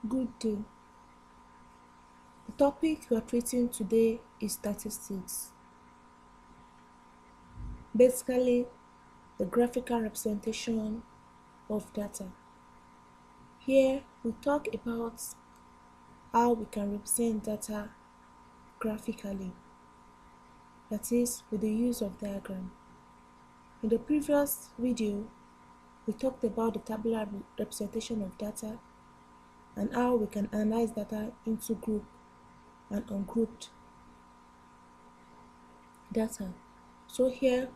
Good day. The topic we are treating today is statistics, basically the graphical representation of data. Here we talk about how we can represent data graphically, that is, with the use of diagram. In the previous video, we talked about the tabular representation of data and how we can analyze data into group and ungrouped data. So here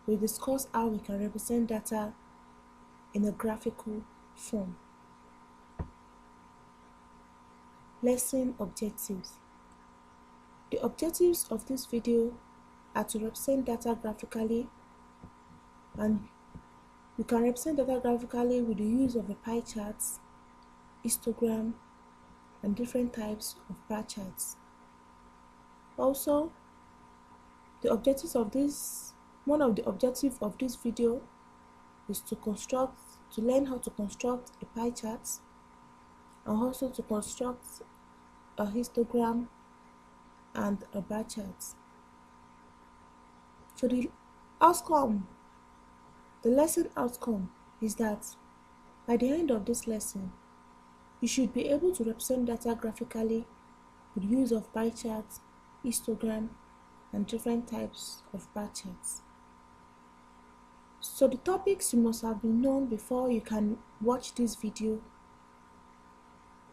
we discuss how we can represent data in a graphical form. Lesson objectives. The objectives of this video are to represent data graphically, and we can represent data graphically with the use of a pie chart, histogram, and different types of bar charts. Also, one of the objectives of this video is to learn how to construct a pie chart and also to construct a histogram and a bar chart. So the lesson outcome is that by the end of this lesson, you should be able to represent data graphically with use of pie charts, histogram, and different types of bar charts. So the topics you must have been known before you can watch this video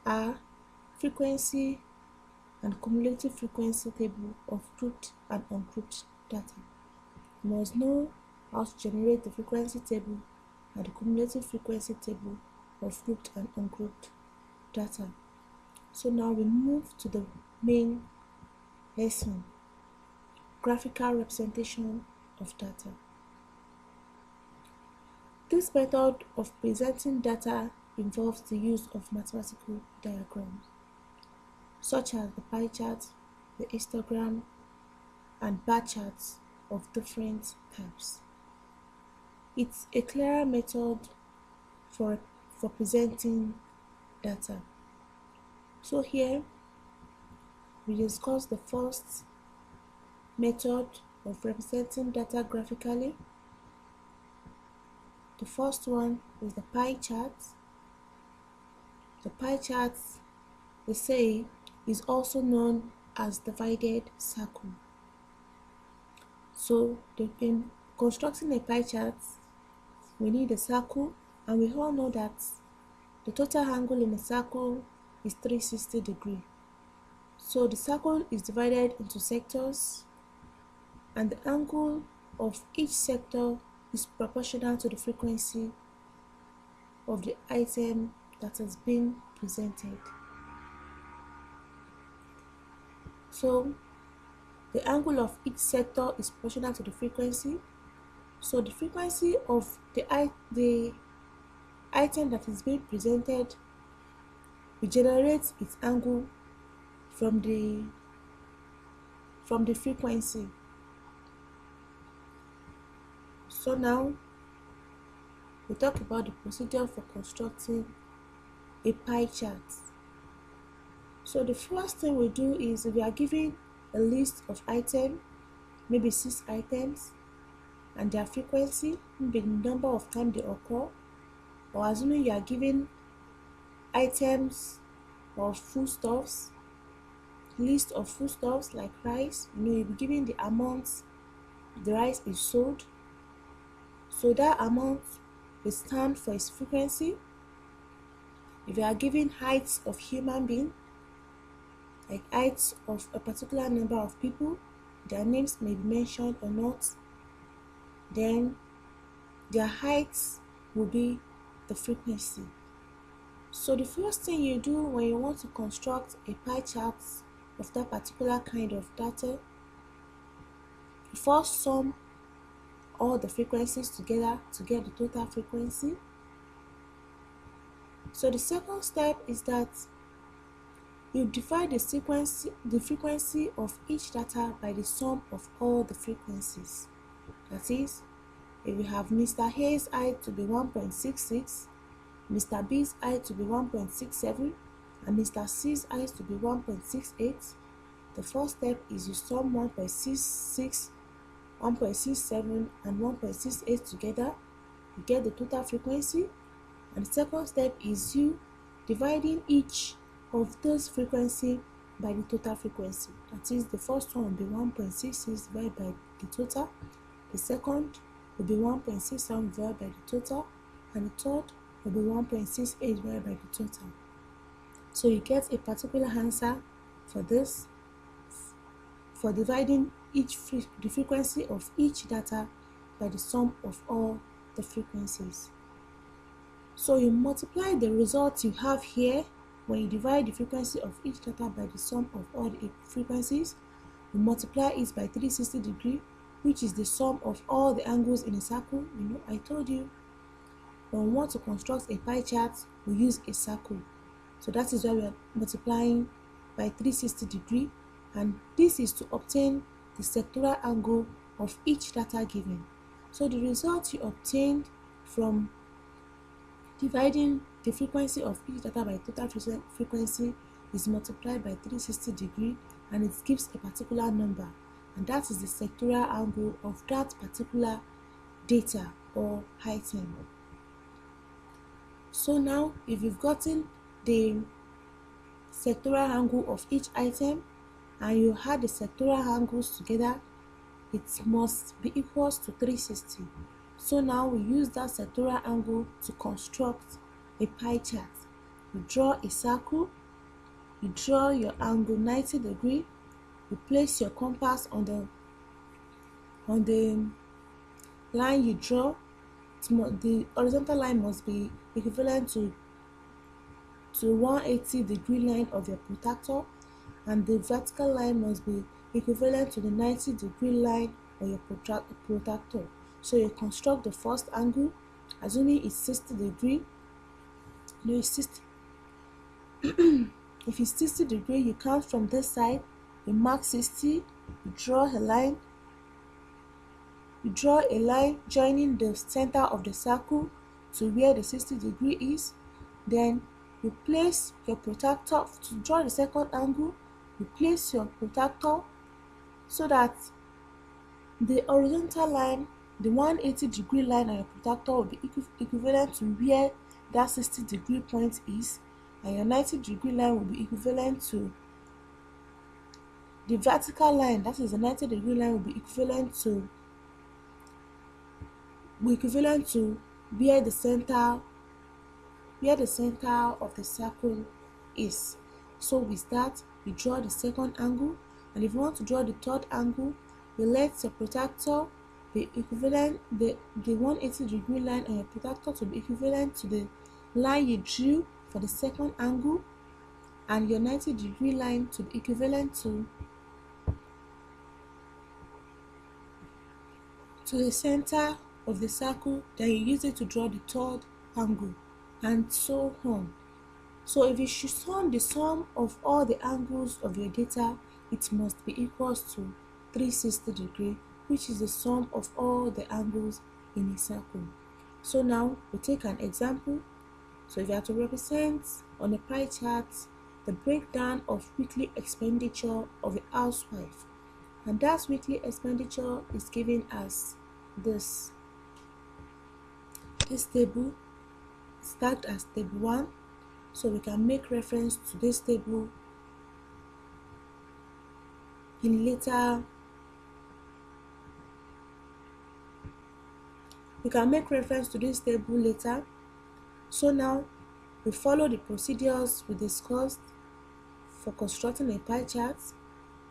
are frequency and cumulative frequency table of grouped and ungrouped data. You must know how to generate the frequency table and the cumulative frequency table of grouped and ungrouped data. So now we move to the main lesson, graphical representation of data. This method of presenting data involves the use of mathematical diagrams, such as the pie chart, the histogram, and bar charts of different types. It's a clearer method for presenting data. So here we discuss the first method of representing data graphically. The first one is the pie chart. The pie chart, they say, is also known as divided circle. So in constructing a pie chart, we need a circle, and we all know that the total angle in a circle is 360 degrees. So the circle is divided into sectors, and the angle of each sector is proportional to the frequency of the item that has been presented. So the angle of each sector is proportional to the frequency. So the frequency of the item that is being presented will generate its angle from the frequency. So now we talk about the procedure for constructing a pie chart. So the first thing we do is, if we are given a list of items, maybe 6 items, and their frequency, maybe the number of times they occur, or assuming you are given items of foodstuffs, list of foodstuffs like rice, you'll be given the amount the rice is sold. So that amount will stand for its frequency. If you are given heights of human being, like heights of a particular number of people, their names may be mentioned or not, then their heights will be the frequency. So the first thing you do when you want to construct a pie chart of that particular kind of data, you first sum all the frequencies together to get the total frequency. So the second step is that you divide the frequency of each data by the sum of all the frequencies. That is, if you have Mr. A's height to be 1.66, Mr. B's height to be 1.67, and Mr. C's eyes to be 1.68, the first step is you sum 1.66, 1.67 and 1.68 together, you get the total frequency. And the second step is you dividing each of those frequency by the total frequency. That is, the first one will be 1.66 divided by the total, the second will be 1.67 divided by the total, and the third will be 1.68 divided by the total. So you get a particular answer for this, for dividing the frequency of each data by the sum of all the frequencies. So you multiply the result you have here when you divide the frequency of each data by the sum of all the frequencies. You multiply it by 360 degrees, which is the sum of all the angles in a circle. You know, I told you when we want to construct a pie chart, we use a circle. So that is why we are multiplying by 360 degrees, and this is to obtain the sectoral angle of each data given. So the result you obtained from dividing the frequency of each data by total frequency is multiplied by 360 degrees, and it gives a particular number, and that is the sectoral angle of that particular data or item. So now, if you've gotten the sectoral angle of each item and you add the sectoral angles together, it must be equals to 360. So now we use that sectoral angle to construct a pie chart. You draw a circle, you draw your angle 90 degrees, you place your compass on the line you draw. The horizontal line must be equivalent to 180 degree line of your protractor, and the vertical line must be equivalent to the 90 degree line of your protractor. So you construct the first angle, assuming it's 60 degree. No, it's 60. If it's 60 degree, you count from this side, you mark 60, you draw a line. You draw a line joining the center of the circle to where the 60 degree is. Then you place your protractor to draw the second angle. You place your protractor so that the horizontal line, the 180 degree line on your protractor, will be equivalent to where that 60 degree point is, and your 90 degree line will be equivalent to the vertical line. That is, the 90 degree line will be equivalent to where the center of the circle is. So with that, you draw the second angle, and if you want to draw the third angle, you let your protractor be equivalent, the 180 degree line on your protractor to be equivalent to the line you drew for the second angle, and your 90 degree line to be equivalent to the center of the circle. Then you use it to draw the third angle, and so on. So if you should sum the sum of all the angles of your data, it must be equals to 360 degrees, which is the sum of all the angles in a circle. So now we take an example. So if you have to represent on a pie chart the breakdown of weekly expenditure of a housewife, and that weekly expenditure is given as this table start as table 1, so we can make reference to this table in later. We can make reference to this table later. So now we follow the procedures we discussed for constructing a pie chart.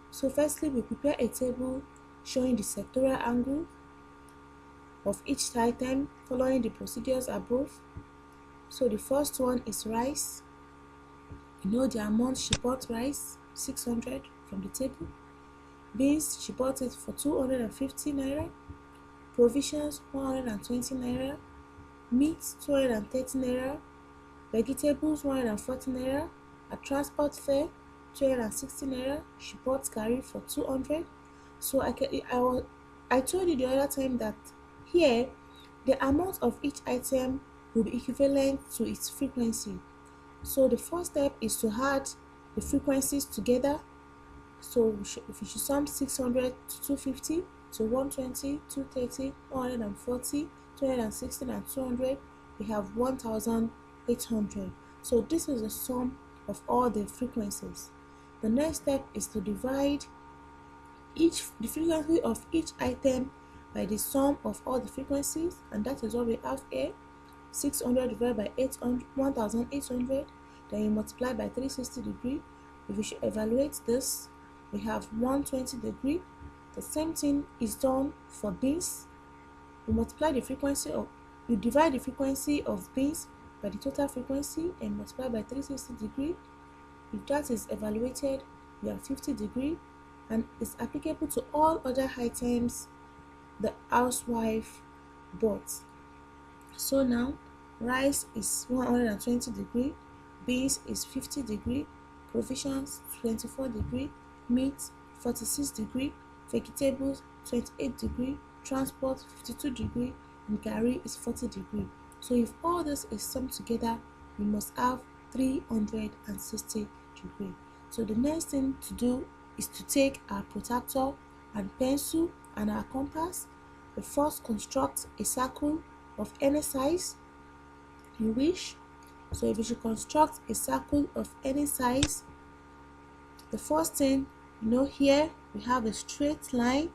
So firstly, we prepare a table showing the sectoral angle of each item following the procedures above. So the first one is rice. You know the amount she bought rice, 600 from the table. Beans, she bought it for 250 naira. Provisions, 120 naira. Meat, 230 naira. Vegetables, 140 naira. A transport fare, 260 naira. She bought curry for 200. So I told you the other time that here the amount of each item will be equivalent to its frequency. So the first step is to add the frequencies together. So if we should sum 600 to 250 to 120, 230, 140, 216 and 200, we have 1800. So this is the sum of all the frequencies. The next step is to divide the frequency of each item by the sum of all the frequencies, and that is what we have here. 600 divided by 1800, then you multiply by 360 degree. If we should evaluate this, we have 120 degree. The same thing is done for beans. You divide the frequency of beans by the total frequency and multiply by 360 degree. If that is evaluated, we have 50 degree, and it's applicable to all other items the housewife bought. So now rice is 120 degree, beans is 50 degree, provisions 24 degree, meat 46 degree, vegetables 28 degree, transport 52 degree, and garri is 40 degree. So if all this is summed together, we must have 360 degree. So the next thing to do is to take our protractor and pencil and our compass. We first construct a circle of any size you wish. So if you should construct a circle of any size, the first thing, here we have a straight line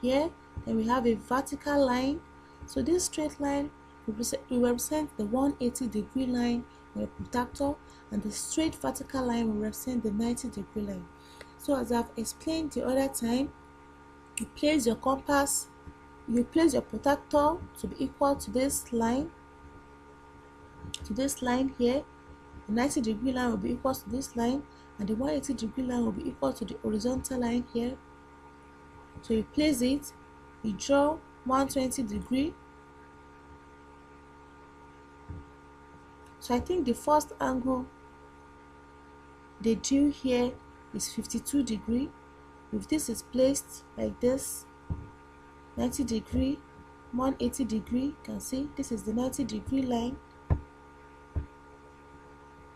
here, and we have a vertical line. So this straight line will represent the 180 degree line on the protractor, and the straight vertical line will represent the 90 degree line. So as I've explained the other time, you place your protractor to be equal to this line here. The 90 degree line will be equal to this line, and the 180 degree line will be equal to the horizontal line here. So you place it, you draw 120 degree. So I think the first angle they do here is 52 degree. If this is placed like this, 90 degree, 180 degree, you can see this is the 90 degree line.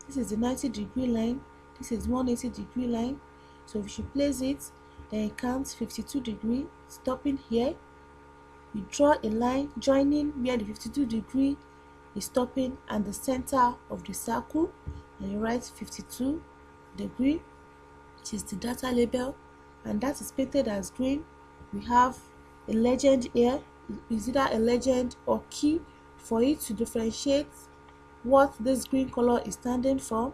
This is the 90 degree line. This is 180 degree line. So if you place it, then you count 52 degree, stopping here. You draw a line joining where the 52 degree is stopping and the center of the circle, and you write 52 degree, which is the data label, and that is painted as green. We have a legend here. Is either a legend or key for it to differentiate what this green color is standing for.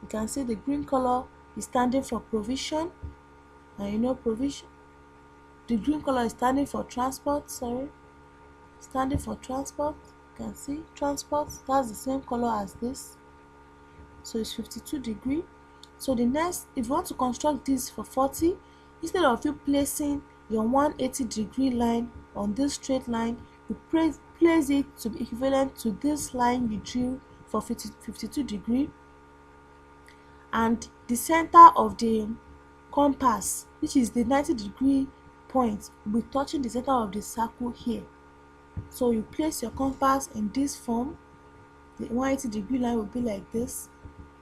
You can see the green color is standing for provision, and the green color is standing for transport. Standing for transport. You can see transport, that's the same color as this, so it's 52 degree. So the next, if you want to construct this for 40, instead of you placing your 180 degree line on this straight line, you place it to be equivalent to this line you drew for 52 degree, and the center of the compass, which is the 90 degree point, will be touching the center of the circle here. So you place your compass in this form. The 180 degree line will be like this,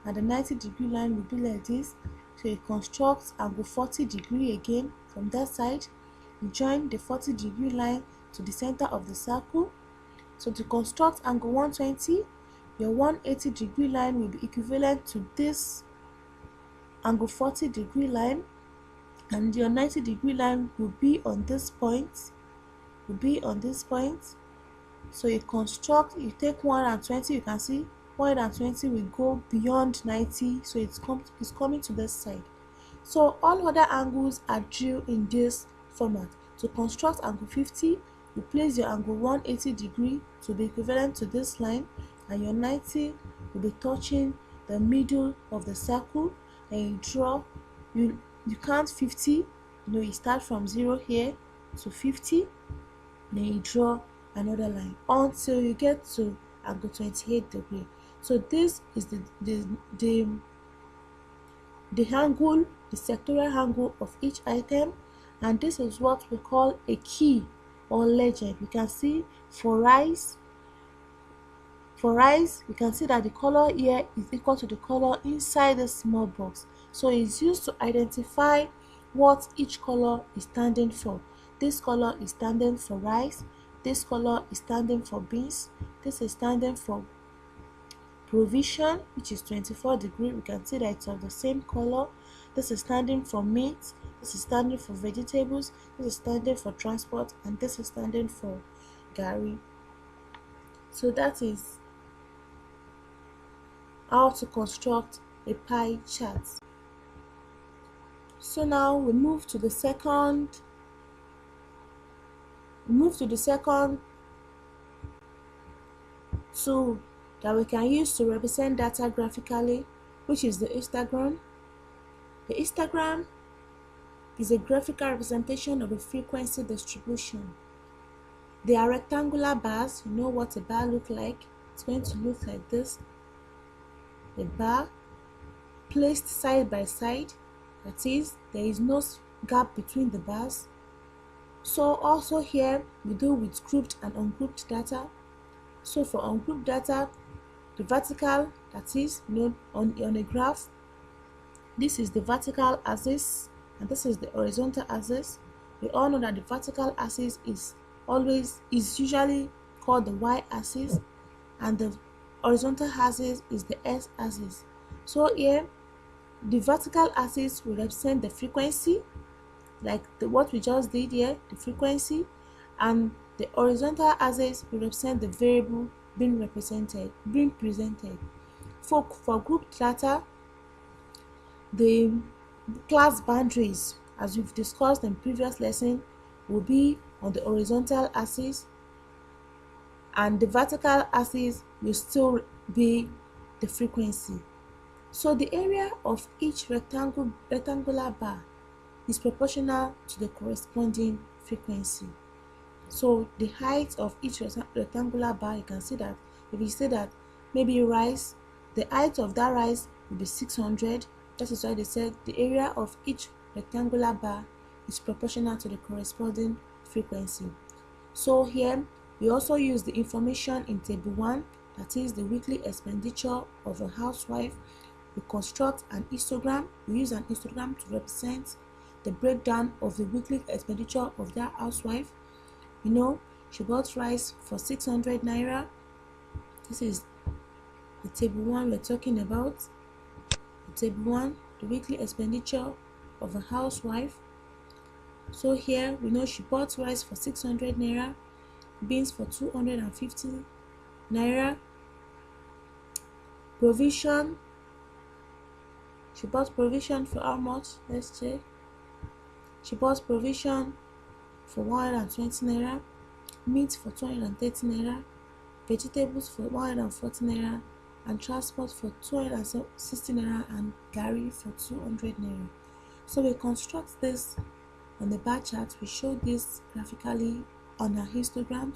and the 90 degree line will be like this. So you construct angle 40 degree again from that side. You join the 40 degree line to the center of the circle. So to construct angle 120, your 180 degree line will be equivalent to this angle 40 degree line, and your 90 degree line will be on this point. So you take 120, you can see 120 will go beyond 90, so it's coming to this side. So all other angles are drew in this format. To construct angle 50, you place your angle 180 degree to be equivalent to this line, and your 90 will be touching the middle of the circle, and you count 50. You start from 0 here to 50, then you draw another line until you get to angle 28 degree. So this is the angle, the sectorial angle of each item, and this is what we call a key or legend. You can see for rice For rice, you can see that the color here is equal to the color inside the small box. So it's used to identify what each color is standing for. This color is standing for rice, this color is standing for beans, this is standing for provision, which is 24 degrees. We can see that it's of the same color. This is standing for meat, this is standing for vegetables, this is standing for transport, and this is standing for gari. So that is how to construct a pie chart. So now we move to the second tool that we can use to represent data graphically, which is the histogram. The histogram is a graphical representation of a frequency distribution. They are rectangular bars. You know what a bar looks like. It's going to look like this. A bar placed side by side, that is, there is no gap between the bars. So also here we do with grouped and ungrouped data. So for ungrouped data, the vertical, that is, on a graph, this is the vertical axis and this is the horizontal axis. We all know that the vertical axis is usually called the y-axis, and the horizontal axis is the x-axis. So here the vertical axis will represent the frequency, like what we just did here, the frequency, and the horizontal axis will represent the variable being presented. For group data, the class boundaries, as we've discussed in previous lesson, will be on the horizontal axis, and the vertical axis will still be the frequency. So the area of each rectangular bar is proportional to the corresponding frequency. So the height of each rectangular bar, you can see that if you say that maybe rice, the height of that rice will be 600. That is why they said the area of each rectangular bar is proportional to the corresponding frequency. So here we also use the information in table 1, that is the weekly expenditure of a housewife. We construct an histogram. We use an histogram to represent the breakdown of the weekly expenditure of that housewife. You know, she bought rice for 600 naira. This is the table 1 we're talking about. The table 1, the weekly expenditure of a housewife. So here we know she bought rice for 600 naira, beans for 250 naira, provision. She bought provision for how much? Let's check. She bought provision for 120 naira, meat for 230 naira, vegetables for 140 naira, and transport for 260 naira, and gari for 200 naira. So we construct this on the bar chart. We show this graphically on a histogram.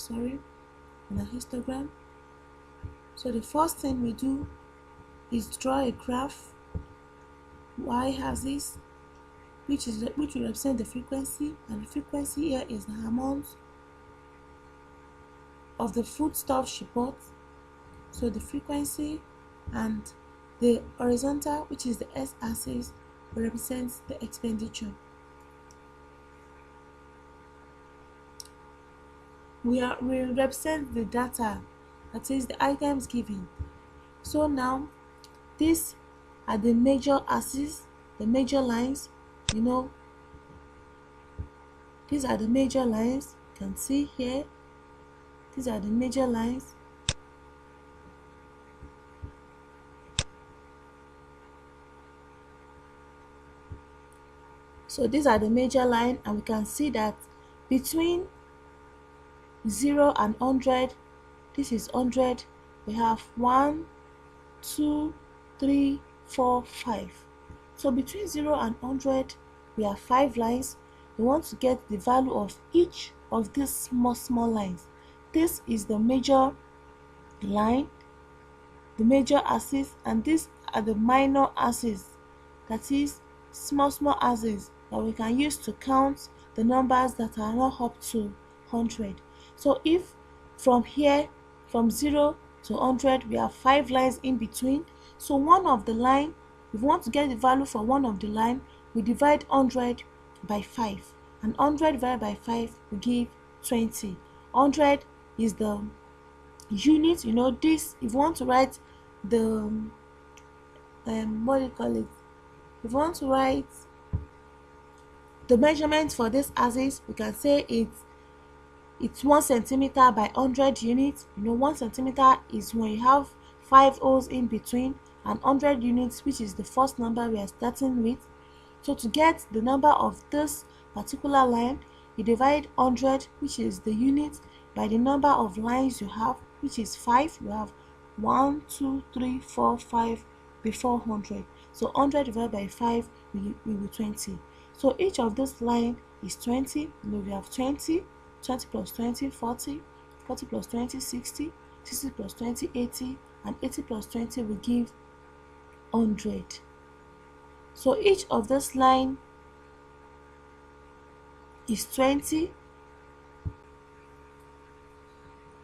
So the first thing we do is draw a graph y-axis, which will represent the frequency, and the frequency here is the amount of the foodstuff she bought. So the frequency, and the horizontal, which is the x-axis, represents the expenditure. We represent the data, that is the items given. So now these are the major axes, the major lines. You know, these are the major lines. You can see here, these are the major lines. So these are the major line, and we can see that between 0 and 100, this is 100, we have 1, 2, 3, 4, 5. So between 0 and 100, we have 5 lines. We want to get the value of each of these small lines. This is the major line, the major axis, and these are the minor axes, that is small axes that we can use to count the numbers that are not up to 100. So if from here, from 0 to 100, we have 5 lines in between. So one of the line, if we want to get the value for one of the line, we divide 100 by 5, and 100 divided by 5 will give 20. 100 is the unit. This, if you want to write the what do you call it, if you want to write the measurement for this axis, we can say it's 1 centimeter by 100 units. 1 centimeter is when you have 5 holes in between, and 100 units, which is the first number we are starting with. So to get the number of this particular line, you divide 100, which is the unit, by the number of lines you have, which is 5. You have 1, 2, 3, 4, 5 before 100. So 100 divided by 5 will be 20. So each of this line is 20. We have 20, 20 plus 20, 40, 40 plus 20, 60, 60 plus 20, 80, and 80 plus 20 will give 100. So each of this line is 20.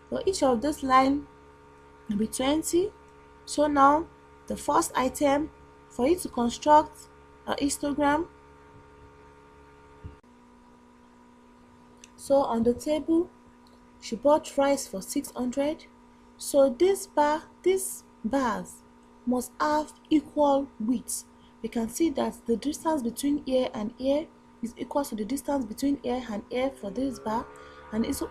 So each of this line will be 20. So now the first item, for you to construct a histogram, so on the table she bought rice for 600. So these bars must have equal width. We can see that the distance between here and here is equal to the distance between here and here for this bar, and is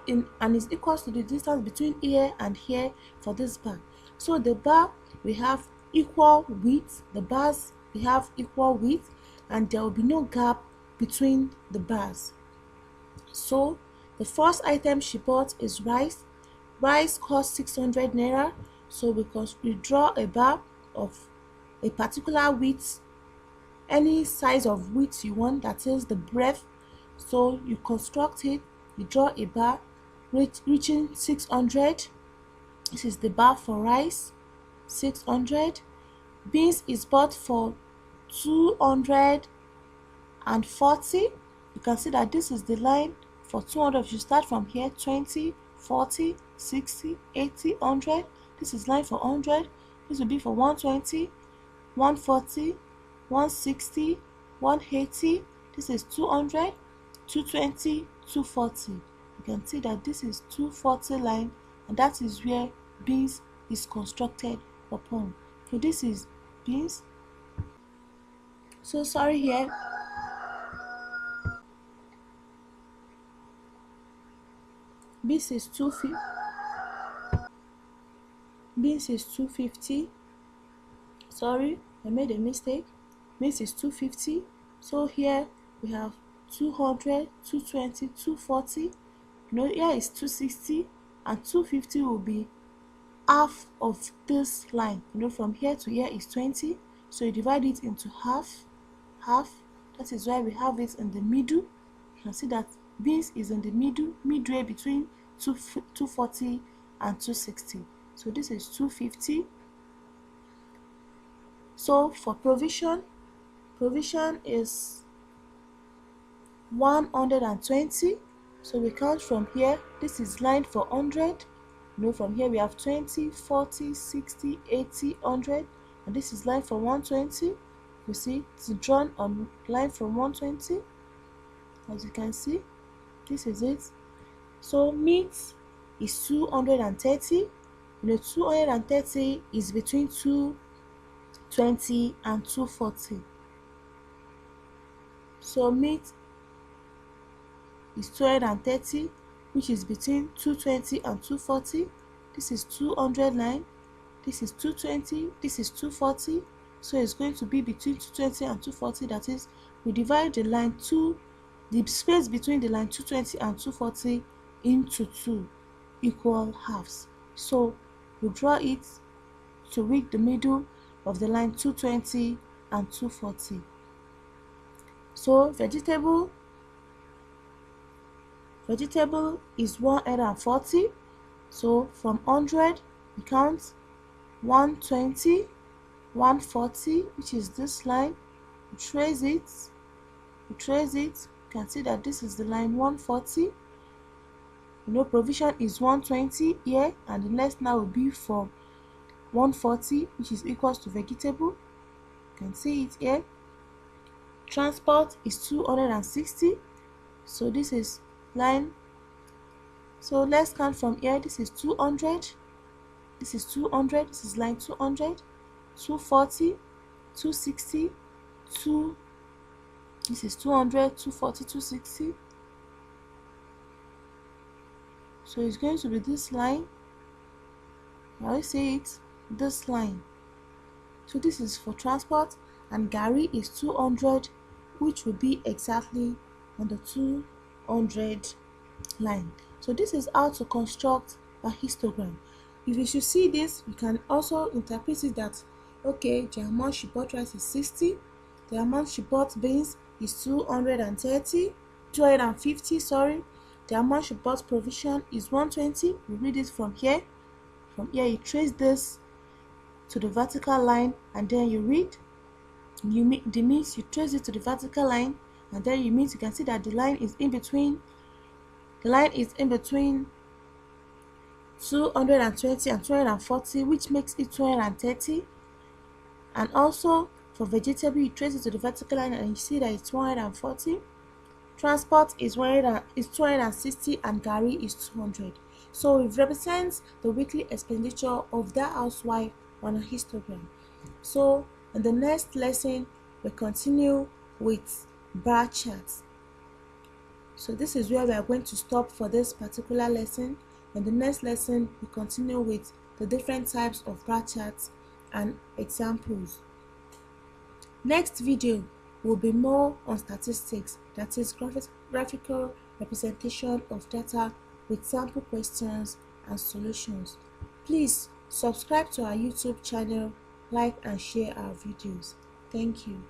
equal to the distance between here and here for this bar. So the bar we have equal width, the bars we have equal width, and there will be no gap between the bars. So the first item she bought is rice. Rice costs 600 naira. So we draw a bar of a particular width, any size of width you want, that is the breadth. So you construct it, you draw a bar reaching 600. This is the bar for rice, 600. Beans is bought for 240. You can see that this is the line for 200. You start from here, 20, 40, 60, 80, 100. This is line for 100. This will be for 120, 140, 160, 180. This is 200, 220, 240. You can see that this is 240 line, and that is where beans is constructed upon. So this is beans. So sorry here. Beans is 250. Beans is 250. Sorry, I made a mistake. Beans is 250. So here we have 200, 220, 240. Here is 260, and 250 will be half of this line. From here to here is 20. So you divide it into half. That is why we have it in the middle. You can see that beans is in the midway between 240 and 260. So this is 250. So for provision is 120. So we count from here. This is line for 100. From here we have 20, 40, 60, 80, 100, and this is line for 120. You see, it's drawn on line from 120. As you can see, this is it. So meat is 230. 230 is between 220 and 240. So meat is 230, which is between 220 and 240. This is 200 line. This is 220. This is 240. So it's going to be between 220 and 240. That is, we divide the line the space between the line 220 and 240 into 2 equal halves. So we draw it to reach the middle of the line 220 and 240. So vegetable is 140. So from 100 we count 120, 140, which is this line. We trace it. You can see that this is the line 140. Provision is 120 here, and the next now will be from 140, which is equals to vegetable. You can see it here. Transport is 260. So this is line. So let's count from here. This is 200. This is 200. This is line 200. 240, 260, 2. This is 200, 240, 260. So it's going to be this line. I will say it, this line. So this is for transport, and Gary is 200, which will be exactly on the 200 line. So this is how to construct a histogram. If you should see this, you can also interpret it that, okay, the amount she bought rice is 60, the amount she bought beans is 250, sorry, the amount she bought provision is 120. You read it from here. From here, you trace this to the vertical line, and then you read. You trace it to the vertical line, and then you can see that the line is in between. The line is in between 220 and 240, which makes it 230. And also for vegetable, you trace it to the vertical line, and you see that it's 140. Transport is 260, and Gary is 200. So it represents the weekly expenditure of that housewife on a histogram. So in the next lesson, we continue with bar charts. So this is where we are going to stop for this particular lesson. In the next lesson, we continue with the different types of bar charts and examples. Next video will be more on statistics, that is graphical representation of data with sample questions and solutions. Please subscribe to our YouTube channel, like and share our videos. Thank you.